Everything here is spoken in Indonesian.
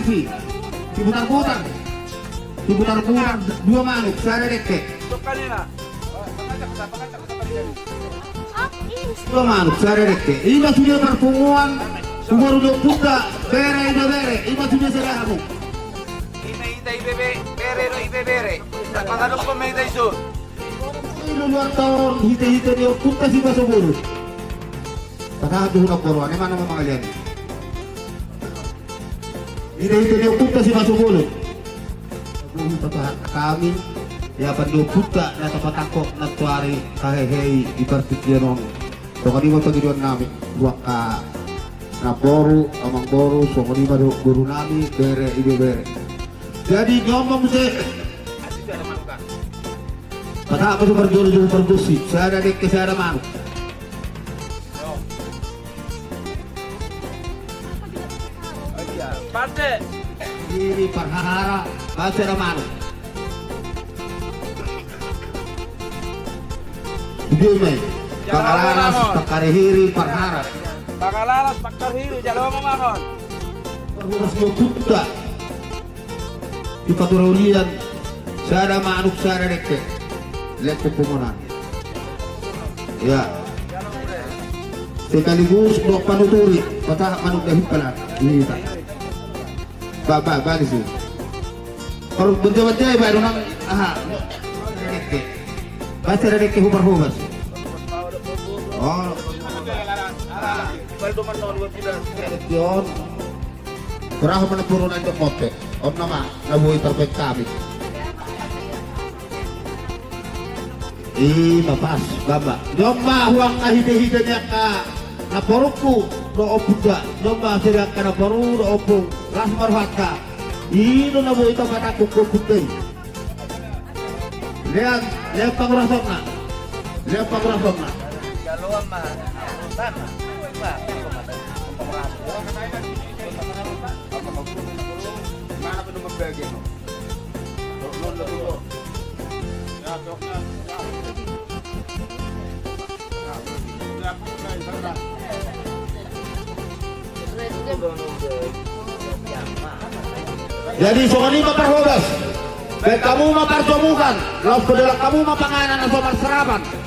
sih. Diputar-putar. Diputar-putar dua manuk, saya deke. Dua manuk, saya deke. Ini sudah perpunguan, umur 20 puta, bere, ini sudah saya kamu. Bere. Pagano ko may iso. Ini luar tahun, hite-hite dia puta sih masuk bulu. Takah tuh nak koruan, mana mau kalian? Hite-hite dia puta sih masuk bulu. Kami ya pandu puta na tapatakok na tuari kahehei di pertikian so kani mo tagiduan namin buat ka na boru amang boru so kani mo guru nami bere ibe bere jadi ngomong sih pada apa tuh berjuru-juru produksi saya ada dek saya ada manuk Pate. ini perhara bahasa ada manuk Dume, pangalalas, pakarihiri, parharap. Pangalalas, pakarihiri, jalawa mamangon. Perhumas mo puta. Ipaturulian, sada manuk, sada deke. Leko pumunan. Ya. Sekaligus, dok panuturi. Patah manuk dahil pala. Hita. Balik sih. Kalau benjawat-jawat, baru nang, deke. Baca dari kehubas-hubas. Oh, yon. Berapa mana purunan untuk kote? Om nama, nabuhi terbaik kami. Mapas, bamba. Jomba huang kahide-hidenya ka naporuku do opuga. Jomba sila ka naporu do opung. Ras marhaka. Ino nabuhi terbaik aku kuputay. Lihat pangurasok na. Lihat pangurasok na. Jalawa ma. Tana. Mana pun membagi no. Jadi soalnya perhubas. Baik kamu mempertemukan, lalu kedelak kamu mempanganan atau serapan.